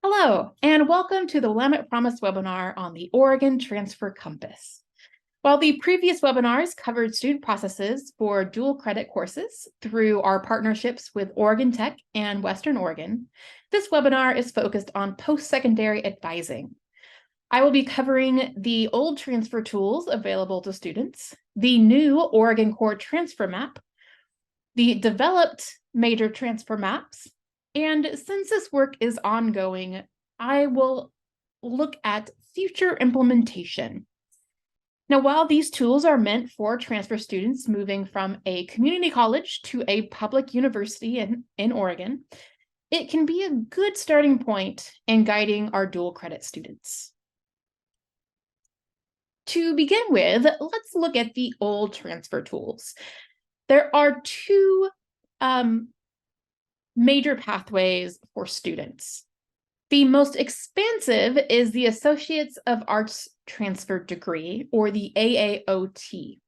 Hello, and welcome to the Willamette Promise Webinar on the Oregon Transfer Compass. While the previous webinars covered student processes for dual credit courses through our partnerships with Oregon Tech and Western Oregon, this webinar is focused on post-secondary advising. I will be covering the old transfer tools available to students, the new Oregon Core Transfer Map, the developed major transfer maps, and since this work is ongoing, I will look at future implementation. Now, while these tools are meant for transfer students moving from a community college to a public university in Oregon, it can be a good starting point in guiding our dual credit students. To begin with, let's look at the old transfer tools. There are two major pathways for students. The most expansive is the Associates of Arts Transfer degree, or the AAOT.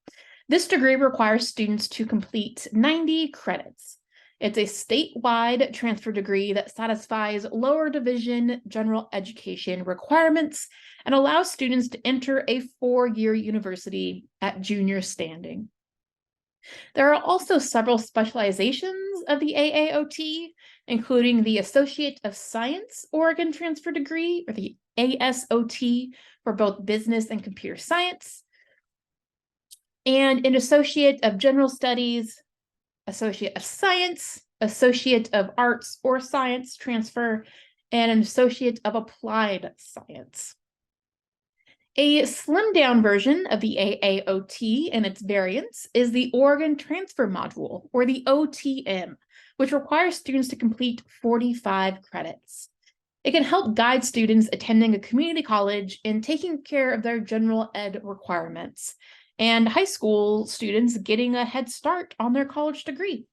This degree requires students to complete 90 credits. It's a statewide transfer degree that satisfies lower division general education requirements and allows students to enter a 4-year university at junior standing. There are also several specializations of the AAOT, including the Associate of Science Oregon Transfer degree, or the ASOT, for both business and computer science, and an Associate of General Studies, Associate of Science, Associate of Arts or Science Transfer, and an Associate of Applied Science. A slimmed-down version of the AAOT and its variants is the Oregon Transfer Module, or the OTM, which requires students to complete 45 credits. It can help guide students attending a community college in taking care of their general ed requirements, and high school students getting a head start on their college degree.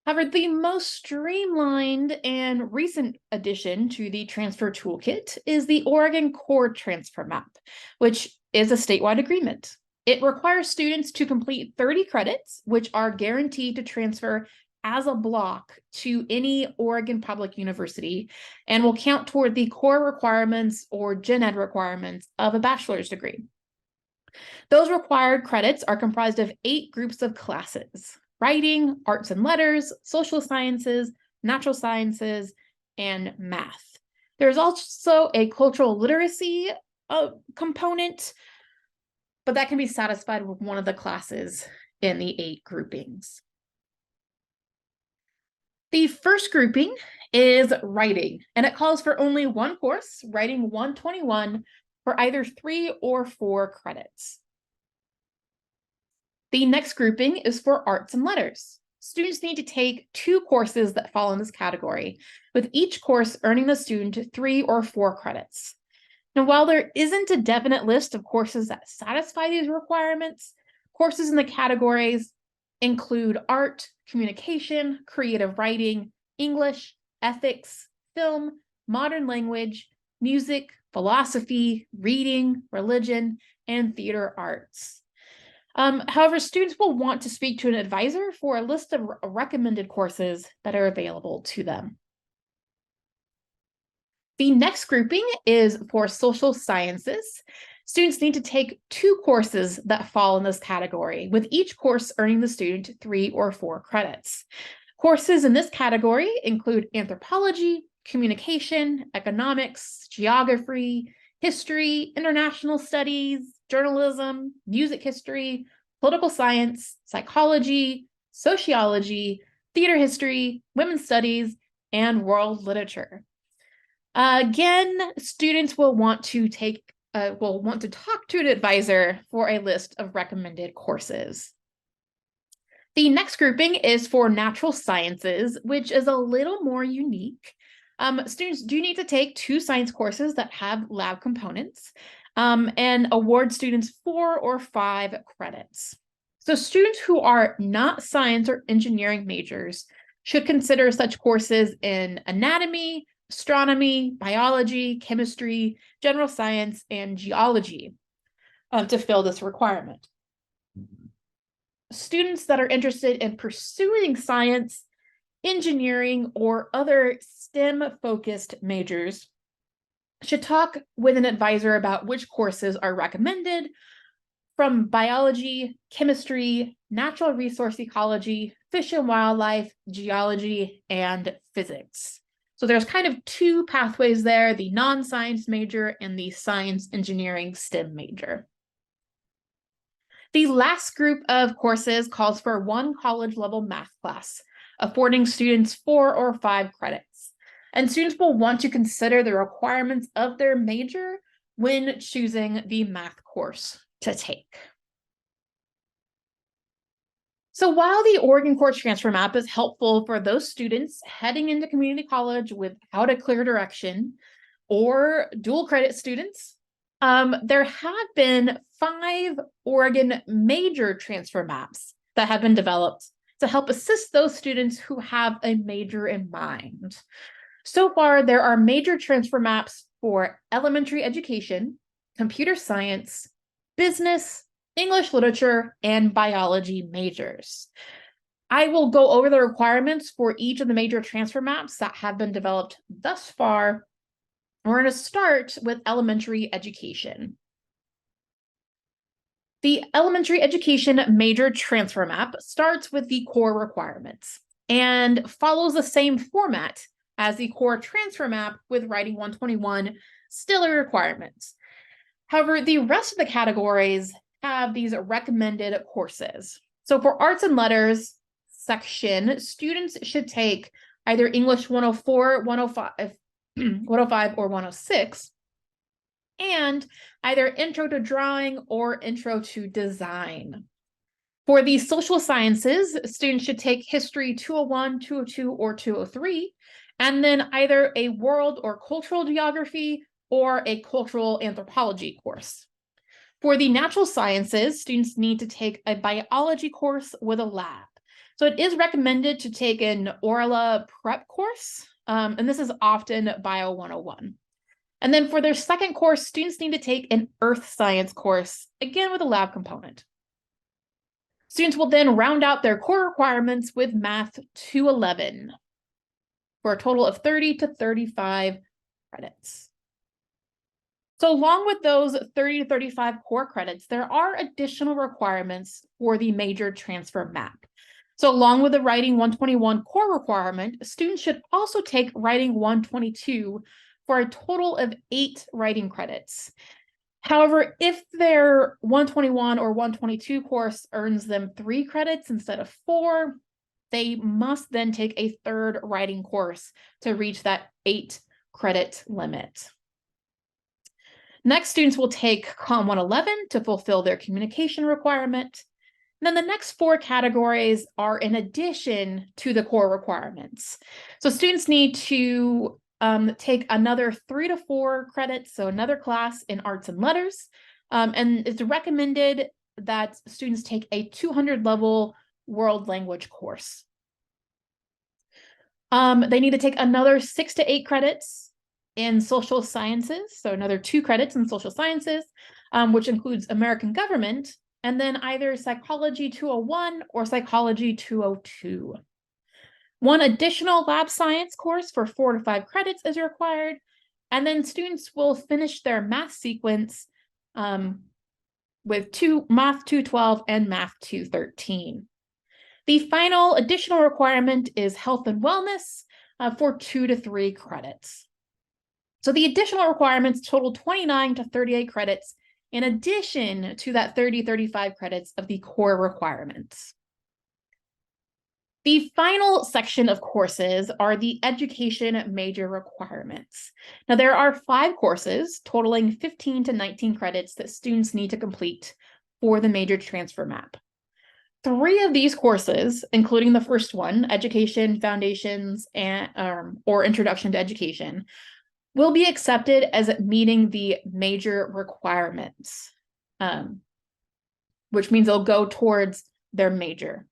However, the most streamlined and recent addition to the transfer toolkit is the Oregon Core Transfer Map, which is a statewide agreement. It requires students to complete 30 credits, which are guaranteed to transfer as a block to any Oregon public university and will count toward the core requirements or gen ed requirements of a bachelor's degree. Those required credits are comprised of 8 groups of classes: writing, arts and letters, social sciences, natural sciences, and math. There's also a cultural literacy component, but that can be satisfied with one of the classes in the 8 groupings. The first grouping is writing, and it calls for only one course, Writing 121, for either 3 or 4 credits. The next grouping is for arts and letters. Students need to take 2 courses that fall in this category, with each course earning the student 3 or 4 credits. Now, while there isn't a definite list of courses that satisfy these requirements, courses in the categories include art, communication, creative writing, English, ethics, film, modern language, music, philosophy, reading, religion, and theater arts. However, students will want to speak to an advisor for a list of recommended courses that are available to them. The next grouping is for social sciences. Students need to take 2 courses that fall in this category, with each course earning the student 3 or 4 credits. Courses in this category include anthropology, communication, economics, geography, history, international studies, journalism, music history, political science, psychology, sociology, theater history, women's studies, and world literature. Again, students will want to talk to an advisor for a list of recommended courses. The next grouping is for natural sciences, which is a little more unique. Students do need to take 2 science courses that have lab components and award students 4 or 5 credits. So students who are not science or engineering majors should consider such courses in anatomy, astronomy, biology, chemistry, general science, and geology to fill this requirement. Students that are interested in pursuing science engineering, or other STEM-focused majors should talk with an advisor about which courses are recommended from biology, chemistry, natural resource ecology, fish and wildlife, geology, and physics. So there's kind of two pathways there, the non-science major and the science engineering STEM major. The last group of courses calls for one college-level math class, affording students 4 or 5 credits. And students will want to consider the requirements of their major when choosing the math course to take. So while the Oregon Core Transfer Map is helpful for those students heading into community college without a clear direction, or dual credit students, there have been 5 Oregon major transfer maps that have been developed to help assist those students who have a major in mind. So far, there are major transfer maps for elementary education, computer science, business, English literature, and biology majors. I will go over the requirements for each of the major transfer maps that have been developed thus far. We're going to start with elementary education. The elementary education major transfer map starts with the core requirements and follows the same format as the core transfer map with Writing 121 still requirements. However, the rest of the categories have these recommended courses. So for arts and letters section, students should take either English 104, 105, 105 or 106, and either Intro to Drawing or Intro to Design. For the social sciences, students should take History 201, 202, or 203, and then either a world or cultural geography or a cultural anthropology course. For the natural sciences, students need to take a biology course with a lab. So it is recommended to take an Orla prep course, and this is often Bio 101. And then for their second course, students need to take an earth science course, again with a lab component. Students will then round out their core requirements with Math 211 for a total of 30 to 35 credits. So along with those 30 to 35 core credits, there are additional requirements for the major transfer map. So along with the Writing 121 core requirement, students should also take Writing 122 for a total of 8 writing credits. However, if their 121 or 122 course earns them 3 credits instead of 4, they must then take a third writing course to reach that 8 credit limit. Next, students will take COM 111 to fulfill their communication requirement. And then the next 4 categories are in addition to the core requirements. So students need to take another 3 to 4 credits, so another class in arts and letters. And it's recommended that students take a 200 level world language course. They need to take another 6 to 8 credits in social sciences, so another 2 credits in social sciences, which includes American government, and then either Psychology 201 or Psychology 202. 1 additional lab science course for 4 to 5 credits is required, and then students will finish their math sequence with Math 212 and Math 213. The final additional requirement is health and wellness for 2 to 3 credits. So the additional requirements total 29 to 38 credits in addition to that 30-35 credits of the core requirements. The final section of courses are the education major requirements. Now there are 5 courses totaling 15 to 19 credits that students need to complete for the major transfer map. 3 of these courses, including the first one, Education Foundations and or Introduction to Education, will be accepted as meeting the major requirements, which means they'll go towards their major.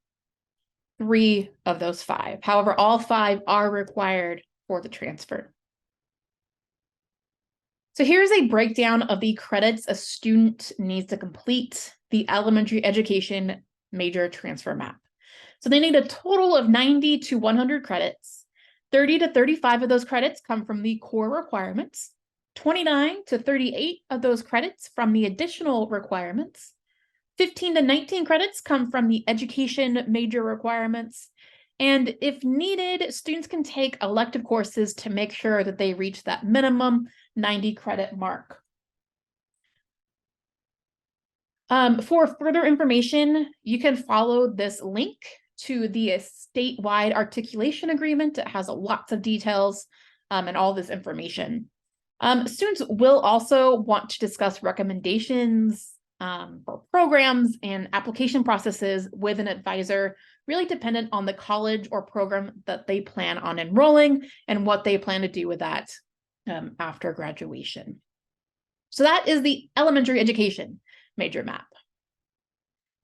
3 of those 5. However, all 5 are required for the transfer. So here's a breakdown of the credits a student needs to complete the elementary education major transfer map. So they need a total of 90 to 100 credits. 30 to 35 of those credits come from the core requirements, 29 to 38 of those credits from the additional requirements, 15 to 19 credits come from the education major requirements, and if needed, students can take elective courses to make sure that they reach that minimum 90 credit mark. For further information, you can follow this link to the statewide articulation agreement. It has lots of details and all this information. Students will also want to discuss recommendations for programs and application processes with an advisor, really dependent on the college or program that they plan on enrolling and what they plan to do with that after graduation. So that is the elementary education major map.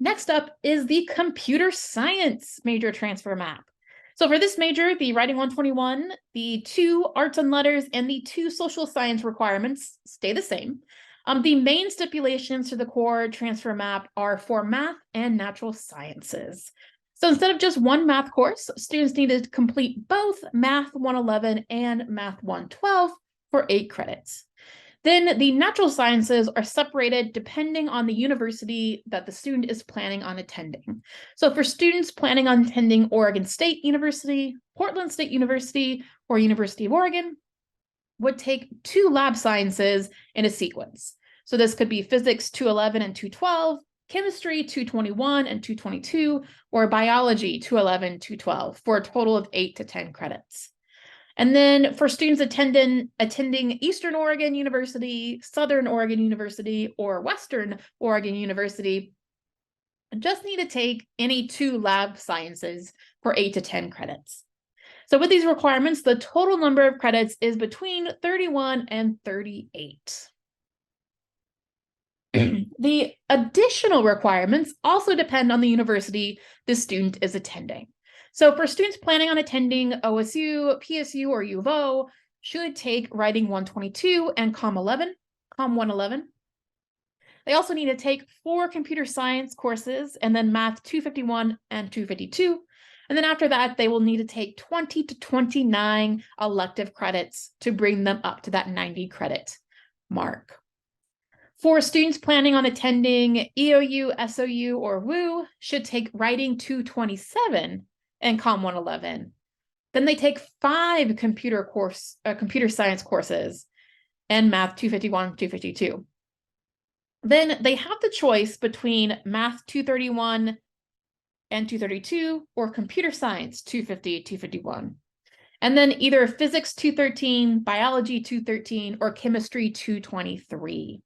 Next up is the computer science major transfer map. So for this major, the Writing 121, the 2 arts and letters, and the 2 social science requirements stay the same. The main stipulations to the core transfer map are for math and natural sciences. So instead of just one math course, students need to complete both Math 111 and Math 112 for 8 credits. Then the natural sciences are separated depending on the university that the student is planning on attending. So for students planning on attending Oregon State University, Portland State University, or University of Oregon, would take 2 lab sciences in a sequence. So this could be physics 211 and 212, chemistry 221 and 222, or biology 211, 212, for a total of 8 to 10 credits. And then for students attending Eastern Oregon University, Southern Oregon University, or Western Oregon University, just need to take any 2 lab sciences for 8 to 10 credits. So with these requirements, the total number of credits is between 31 and 38. The additional requirements also depend on the university the student is attending. So for students planning on attending OSU, PSU, or U of O, should take Writing 122 and Com 111. They also need to take 4 computer science courses and then Math 251 and 252. And then after that, they will need to take 20 to 29 elective credits to bring them up to that 90 credit mark. For students planning on attending EOU, SOU, or WU, should take Writing 227 and Com 111. Then they take 5 computer science courses and Math 251, 252. Then they have the choice between Math 231 and 232 or Computer Science 250, 251. And then either Physics 213, Biology 213, or Chemistry 223.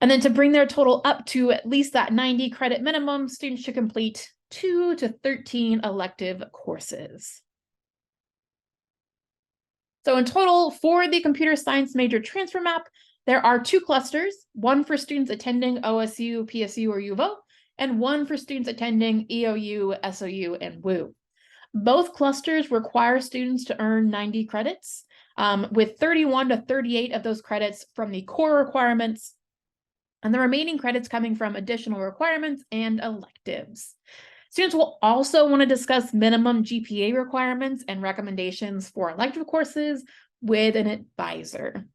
And then to bring their total up to at least that 90 credit minimum, students should complete 2 to 13 elective courses. So in total, for the computer science major transfer map, there are 2 clusters, one for students attending OSU, PSU, or U of O, and one for students attending EOU, SOU, and WU. Both clusters require students to earn 90 credits, with 31 to 38 of those credits from the core requirements, and the remaining credits coming from additional requirements and electives. Students will also want to discuss minimum GPA requirements and recommendations for elective courses with an advisor.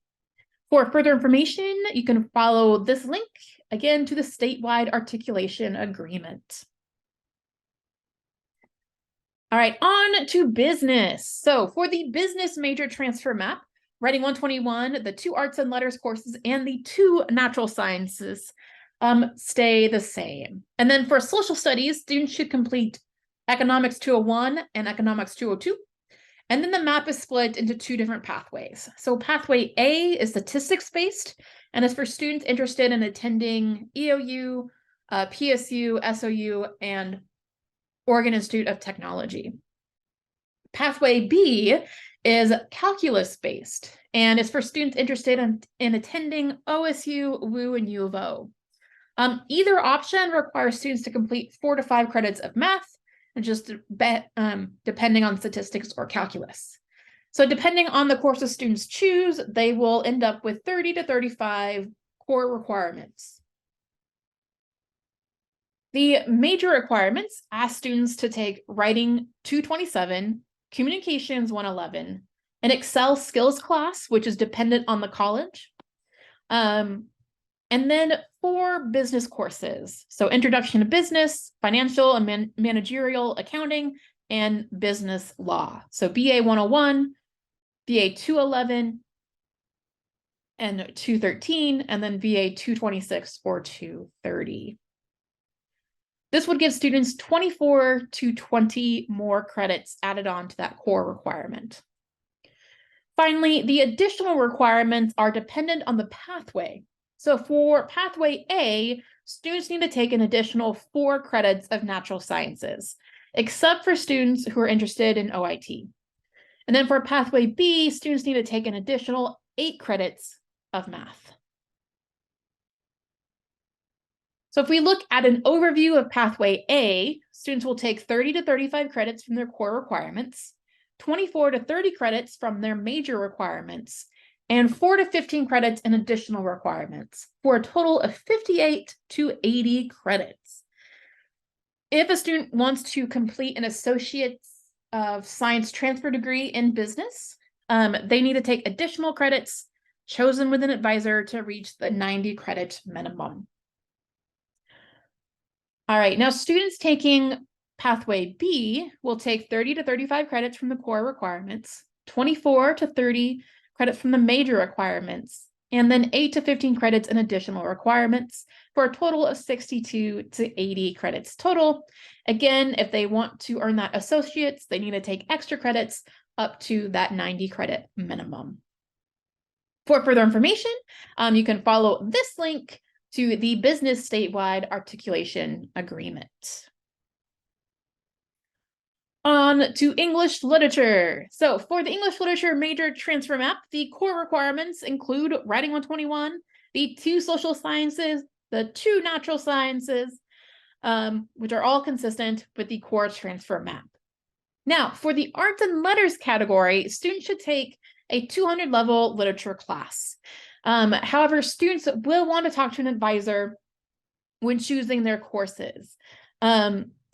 For further information, you can follow this link, again, to the statewide articulation agreement. All right, on to business. So for the business major transfer map, Writing 121, the 2 arts and letters courses, and the 2 natural sciences stay the same. And then for social studies, students should complete Economics 201 and Economics 202. And then the map is split into 2 different pathways. So pathway A is statistics-based, and is for students interested in attending EOU, PSU, SOU, and Oregon Institute of Technology. Pathway B is calculus-based, and it's for students interested in attending OSU, WU, and U of O. Either option requires students to complete 4 to 5 credits of math, and just depending on statistics or calculus. So depending on the courses students choose, they will end up with 30 to 35 core requirements. The major requirements ask students to take Writing 227, Communications 111, an Excel skills class, which is dependent on the college, and then 4 business courses. So Introduction to Business, Financial and Managerial Accounting, and Business Law. So BA 101, BA 211, and 213, and then BA 226 or 230. This would give students 24 to 20 more credits added on to that core requirement. Finally, the additional requirements are dependent on the pathway. So for pathway A, students need to take an additional 4 credits of natural sciences, except for students who are interested in OIT. And then for pathway B, students need to take an additional 8 credits of math. So if we look at an overview of pathway A, students will take 30 to 35 credits from their core requirements, 24 to 30 credits from their major requirements, and 4 to 15 credits in additional requirements, for a total of 58 to 80 credits. If a student wants to complete an Associate's of Science transfer degree in business, they need to take additional credits chosen with an advisor to reach the 90 credit minimum. All right, now students taking pathway B will take 30 to 35 credits from the core requirements, 24 to 30 credits from the major requirements, and then 8 to 15 credits in additional requirements, for a total of 62 to 80 credits total. Again, if they want to earn that associate's, they need to take extra credits up to that 90 credit minimum. For further information, you can follow this link to the Business Statewide Articulation Agreement. On to English literature. So for the English literature major transfer map, the core requirements include Writing 121, the 2 social sciences, the 2 natural sciences, which are all consistent with the core transfer map. Now, for the arts and letters category, students should take a 200 level literature class. However, students will want to talk to an advisor when choosing their courses.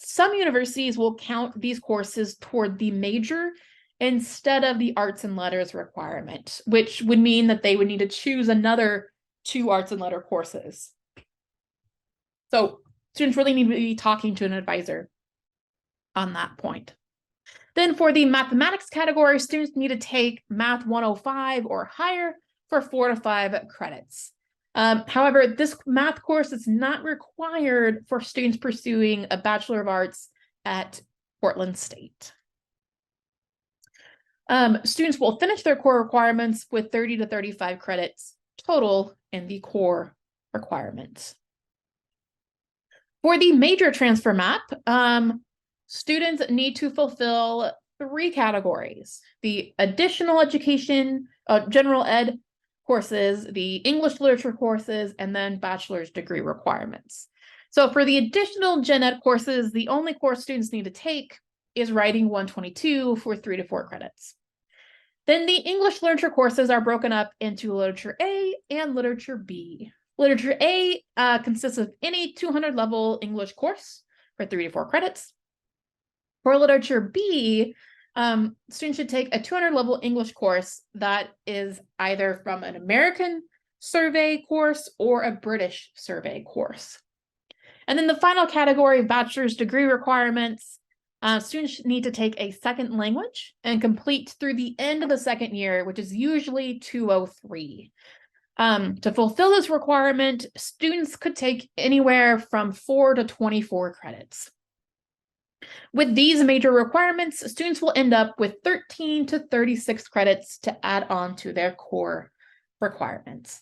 Some universities will count these courses toward the major instead of the arts and letters requirement, which would mean that they would need to choose another 2 arts and letter courses. So students really need to be talking to an advisor on that point. Then for the mathematics category, students need to take Math 105 or higher for 4 to 5 credits. However, this math course is not required for students pursuing a Bachelor of Arts at Portland State. Students will finish their core requirements with 30 to 35 credits total in the core requirements. For the major transfer map, students need to fulfill 3 categories: the additional education, general ed courses, the English literature courses, and then bachelor's degree requirements. So for the additional gen ed courses, the only course students need to take is Writing 122 for 3 to 4 credits. Then the English literature courses are broken up into Literature A and Literature B. Literature A consists of any 200 level English course for 3 to 4 credits. For Literature B, students should take a 200 level English course that is either from an American survey course or a British survey course. And then the final category, bachelor's degree requirements, students need to take a second language and complete through the end of the second year, which is usually 203. To fulfill this requirement, students could take anywhere from 4 to 24 credits. With these major requirements, students will end up with 13 to 36 credits to add on to their core requirements.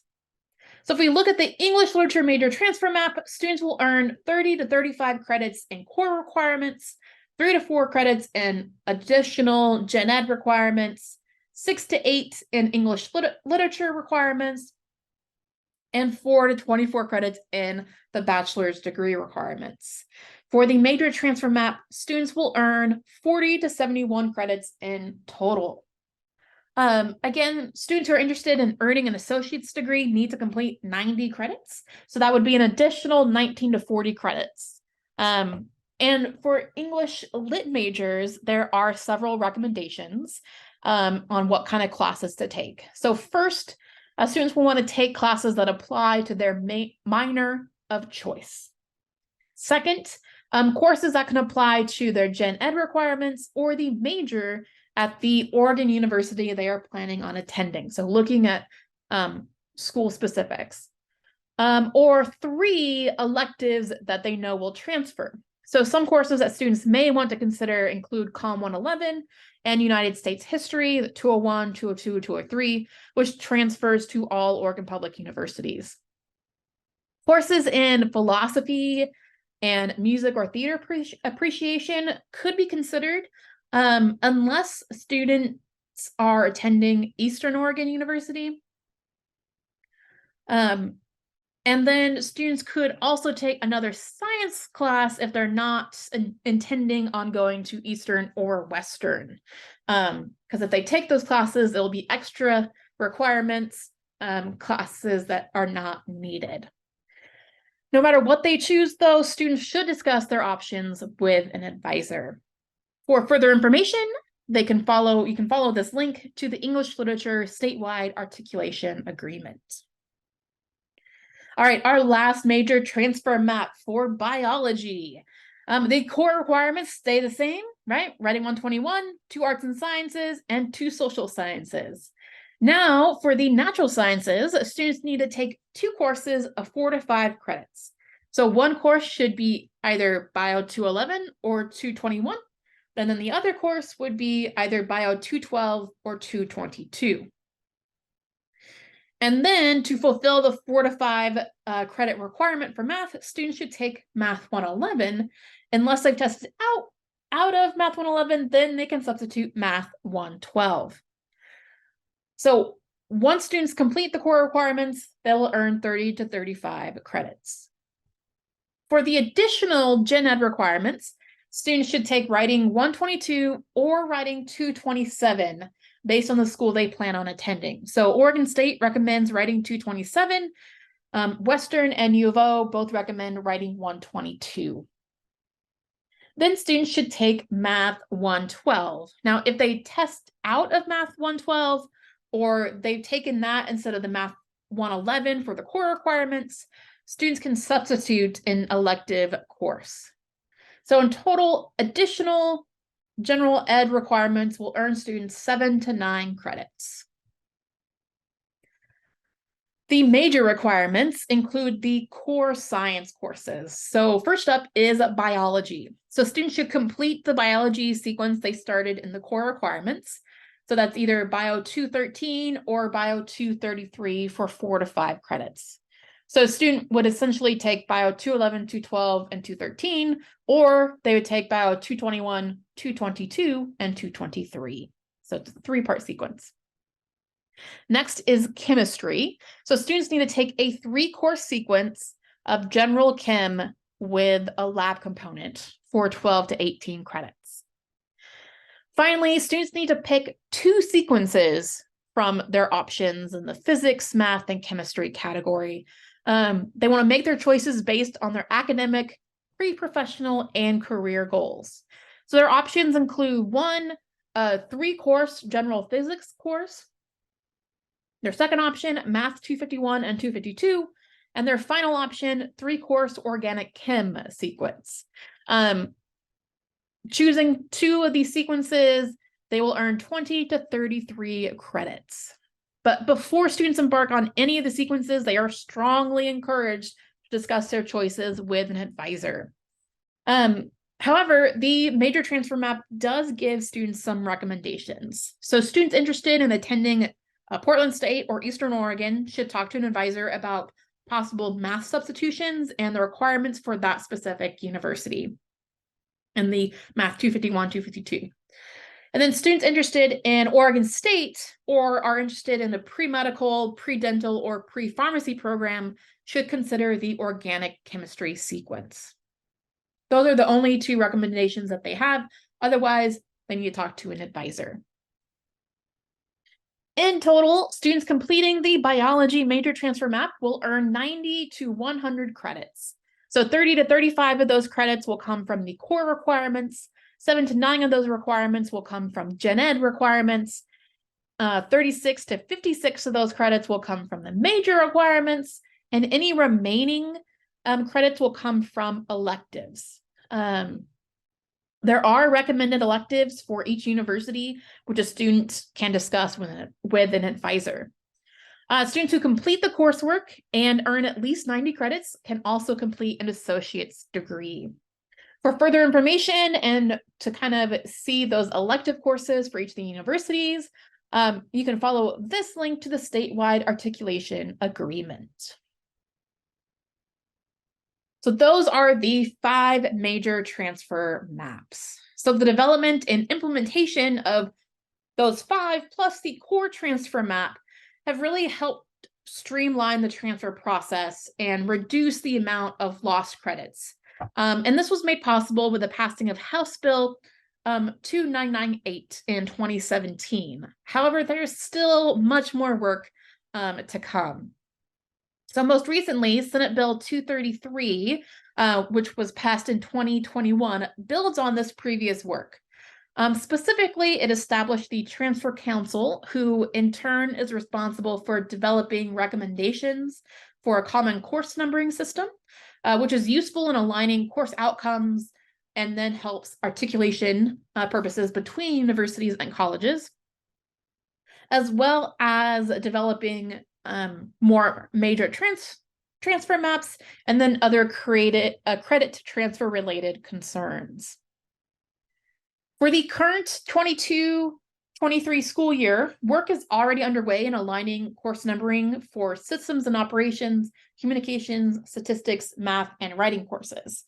So if we look at the English literature major transfer map, students will earn 30 to 35 credits in core requirements, 3 to 4 credits in additional gen ed requirements, 6 to 8 in English literature requirements, and 4 to 24 credits in the bachelor's degree requirements. For the major transfer map, students will earn 40 to 71 credits in total. Again, students who are interested in earning an associate's degree need to complete 90 credits. So that would be an additional 19 to 40 credits. And for English Lit majors, there are several recommendations on what kind of classes to take. So first, students will want to take classes that apply to their minor of choice. Second, courses that can apply to their Gen Ed requirements or the major at the Oregon University they are planning on attending. So looking at school specifics. Or 3 electives that they know will transfer. So some courses that students may want to consider include COM 111 and United States History, the 201, 202, 203, which transfers to all Oregon Public Universities. Courses in philosophy and music or theater appreciation could be considered unless students are attending Eastern Oregon University. And then students could also take another science class if they're not intending on going to Eastern or Western. Because if they take those classes, it'll be extra requirements, classes that are not needed. No matter what they choose, though, students should discuss their options with an advisor. For further information, you can follow this link to the English Literature Statewide Articulation Agreement. All right, our last major transfer map for biology. The core requirements stay the same, right? Writing 121, 2 arts and sciences, and 2 social sciences. Now, for the natural sciences, students need to take 2 courses of 4 to 5 credits. So one course should be either Bio 211 or 221, and then the other course would be either Bio 212 or 222. And then to fulfill the 4 to 5 credit requirement for math, students should take Math 111. Unless they've tested out of Math 111, then they can substitute Math 112. So once students complete the core requirements, they will earn 30 to 35 credits. For the additional Gen Ed requirements, students should take Writing 122 or Writing 227 based on the school they plan on attending. So Oregon State recommends Writing 227. Western and U of O both recommend Writing 122. Then students should take Math 112. Now, if they test out of Math 112, or they've taken that instead of the Math 111 for the core requirements, students can substitute an elective course. So in total, additional general ed requirements will earn students 7 to 9 credits. The major requirements include the core science courses. So first up is biology. So students should complete the biology sequence they started in the core requirements. So that's either Bio 213 or Bio 233 for 4 to 5 credits. So a student would essentially take Bio 211, 212, and 213, or they would take Bio 221, 222, and 223. So it's a 3-part sequence. Next is chemistry. So students need to take a 3-course sequence of general chem with a lab component for 12 to 18 credits. Finally, students need to pick 2 sequences from their options in the physics, math, and chemistry category. They want to make their choices based on their academic, pre-professional, and career goals. So their options include 1, a 3-course general physics course. Their second option, Math 251 and 252. And their final option, 3-course organic chem sequence. Choosing 2 of these sequences, they will earn 20 to 33 credits. But before students embark on any of the sequences, they are strongly encouraged to discuss their choices with an advisor. However, the major transfer map does give students some recommendations. So students interested in attending Portland State or Eastern Oregon should talk to an advisor about possible math substitutions and the requirements for that specific university and the Math 251, 252. And then students interested in Oregon State or are interested in the pre-medical, pre-dental, or pre-pharmacy program should consider the organic chemistry sequence. Those are the only 2 recommendations that they have. Otherwise, they need to talk to an advisor. In total, students completing the biology major transfer map will earn 90 to 100 credits. So 30 to 35 of those credits will come from the core requirements. 7 to 9 of those requirements will come from gen ed requirements. 36 to 56 of those credits will come from the major requirements, and any remaining credits will come from electives. There are recommended electives for each university, which a student can discuss with an advisor. Students who complete the coursework and earn at least 90 credits can also complete an associate's degree. For further information and to kind of see those elective courses for each of the universities, you can follow this link to the statewide articulation agreement. So those are the 5 major transfer maps. So the development and implementation of those 5 plus the core transfer map have really helped streamline the transfer process and reduce the amount of lost credits. And this was made possible with the passing of House Bill 2998 in 2017. However, there's still much more work to come. So most recently, Senate Bill 233, which was passed in 2021, builds on this previous work. Specifically, it established the Transfer Council, who in turn is responsible for developing recommendations for a common course numbering system, which is useful in aligning course outcomes and then helps articulation purposes between universities and colleges, as well as developing more major transfer maps and then other credit to transfer related concerns. For the current 22-23 school year, work is already underway in aligning course numbering for systems and operations, communications, statistics, math, and writing courses.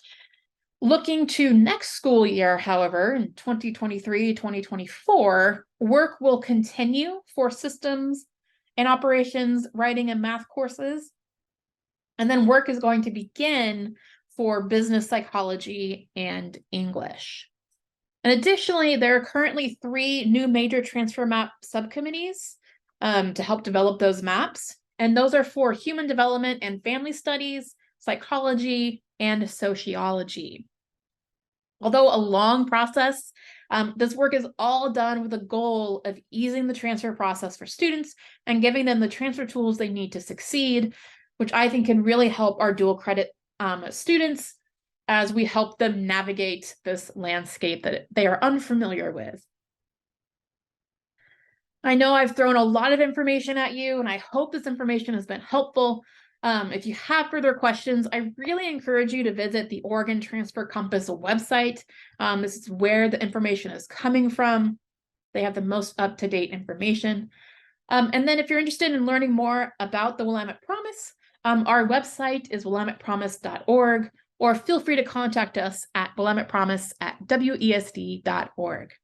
Looking to next school year, however, in 2023-2024, work will continue for systems and operations, writing, and math courses. And then work is going to begin for business psychology and English. And additionally, there are currently 3 new major transfer map subcommittees to help develop those maps. And those are for human development and family studies, psychology, and sociology. Although a long process, this work is all done with the goal of easing the transfer process for students and giving them the transfer tools they need to succeed, which I think can really help our dual credit students as we help them navigate this landscape that they are unfamiliar with. I know I've thrown a lot of information at you, and I hope this information has been helpful. If you have further questions, I really encourage you to visit the Oregon Transfer Compass website. This is where the information is coming from. They have the most up-to-date information. And then if you're interested in learning more about the Willamette Promise, our website is willamettepromise.org, or feel free to contact us at willamettepromise@wesd.org.